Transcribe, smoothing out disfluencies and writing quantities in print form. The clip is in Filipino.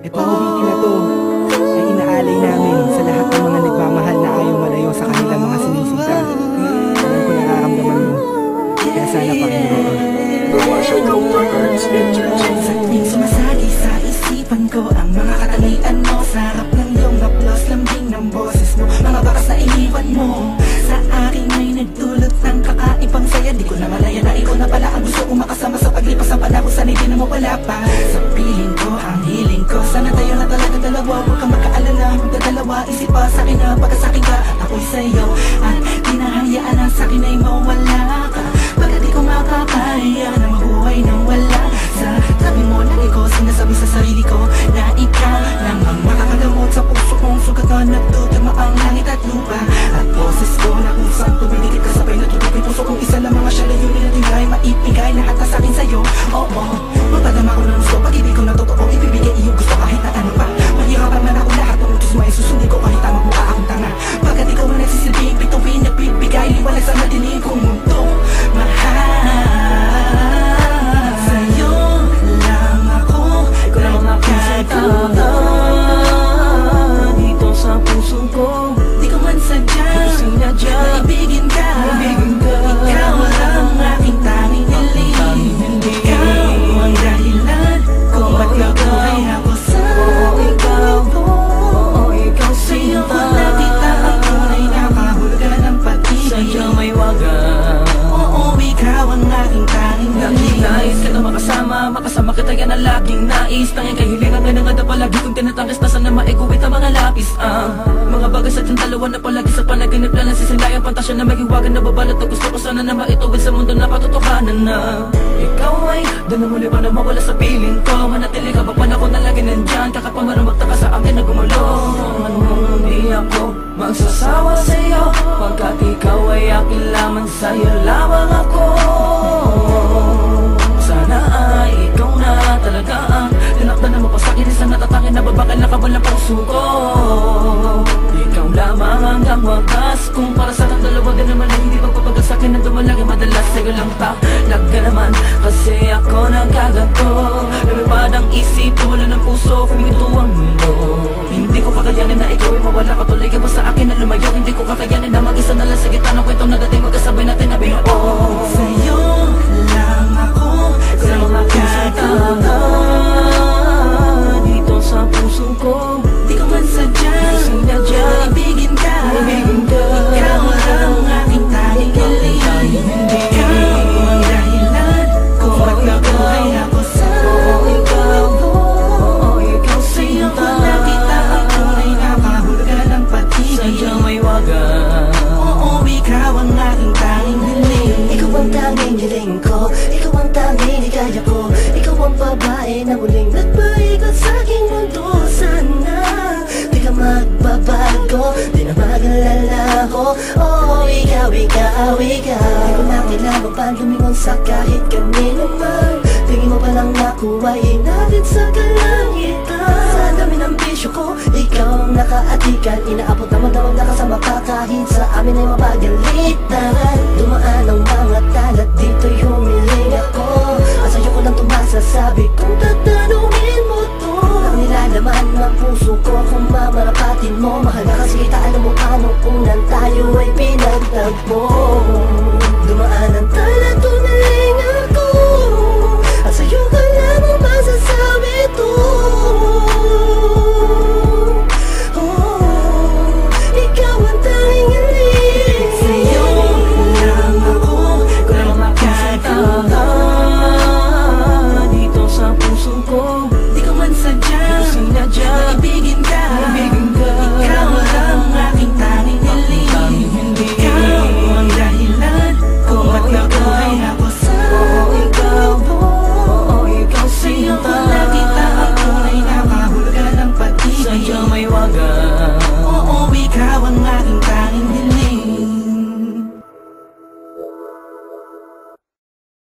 Itong awitin na to ay inaalay namin sa lahat ng mga nagmamahal na ayaw malayo sa kanilang mga sinisita. Alam ko nararamdaman mo, kaya sana pakinggan mo. Sa'ting sumasagi sa isipan ko ang mga katangian mo. Sarap ng iyong haplos, lambing ng boses mo, mga bakas na iniwan mo sa akin ay nagdulot ng kakaibang saya. Di ko na malaya na ikaw na pala ang gusto kong makasama sa paglipas ng panahon. Sana'y di na mawala pa sa piling ko, ang hiling ko. Sana tayo na talaga dalawa, huwag kang magkaalala. Magdadalawa, isip pa sa'kin na pagkasakin ka, ako'y sa'yo. At di na hayaan ang sa'kin ay mawala ka. Pagka di ko makakaya na mabuhay nang wala sa tabi mo. Lagi ko sinasabi sa sarili ko na ikaw lang ang makakagamot sa puso kong sugat na nagtutama ang langit at lupa. At boses ko na kusang tumidikit kasabay na tutupin puso kong isa lang mga siya. Layunin na tingay, maipigay lahat na sa'kin sa'yo. Oo, mapadama ko ng gusto, pag-ibig ko na totoo, ibibigay iyong gusto kahit na ano pa. Mahirapan man ako lahat ng utos mo ay susundin ko kahit tama mukha akong tanga. Pagkat ikaw ang nagsisilbing bituin, nagbibigay liwanag sa madilim kong mundo. Mahal sa'yo lang ako, nagkatuwa dito sa puso ko. Di ko man sadyang maibigin ka. Ikaw lang aking tanging hiling. Ikaw ang dahilan kung ba't nabuhay ako sa ikaw. Sa'yo ko nakita ang tunay na kahulugan ng pag-ibig. Sadyang may wagas. Oo, ikaw ang aking tanging hiling. Nais ka na makasama kita yan ang laging nais. Tanging kahilingan nga na nga na palagi kong tinatangis na sana maiguwit ang mga lapis. Mga bagay sa tiyang dalawa na palagi sa panaginip lang nasisilayang pantasya na maghiwagan na babalot na gusto ko sana na maituwid sa mundo na patutuhanan na ikaw ay doon na muli pa na mawala sa piling ko. Manatili ka ba panahon na lagi nandyan, kakapangarang magtaka sa akin na gumulong. Hindi ako magsasawa sa'yo pagkat ikaw ay akin lamang, sa'yo lamang ako. Sana ay ikaw na talaga ang tinakda na mapasakit sa natatangin na babakal na kabal ng puso ko. Ikaw lamang hanggang wakas. Kung para sa kang dalawa ka naman ay hindi magpapagal sa'kin na dumalaki madalas sa'yo lang talaga naman. Kasi ako nagkagato, lumipad ang isip, wala ng puso, kuminto ang mundo. Hindi ko kakayanin na ikaw ay mawala ka, tuloy ka ba sa akin na lumayo. Hindi ko kakayanin na mag-isa na lang sa gitna ng kwentong na dating magkasabay natin na binuo. Sa'yo lang ako, sa'yo nagkatawa dito sa puso ko. Di ko man sadyang maibigin ka. Ikaw lang aking tanging hiling. Ikaw ang dahilan kung ba't nabuhay ako sa ikaw. Sa'yo ko nakita ang tunay na kahulugan ng pag-ibig. Sadyang may wagas. Oo, ikaw ang aking tanging hiling. Ikaw ang tanging hiling ko, ikaw ang tanging hikaya ko. Ikaw ang babae na muling nagpaikot sa aking mundo. Sana di ka magbabago, di na mag-alala ko. Oh, ikaw. Di ko na kailangan pa lumingon sa kahit kanino man. Tingin mo palang nakuhain natin sa kalangitan. Sa dami ng bisyo ko, ikaw ang nakaatikan. Inaabot na magdamag na kasama ka kahit sa amin ay mapagalitan. Dumaan ang mga talat, dito'y humiling ako. At sa'yo ko lang tumasasabi kung tatanungin mo to. Ang nilalaman ng puso ko kung mamarapatin mo. Mahal na kasi kita, alam mo anong unang tayo ay pinagtagpo. Dumaan ang talat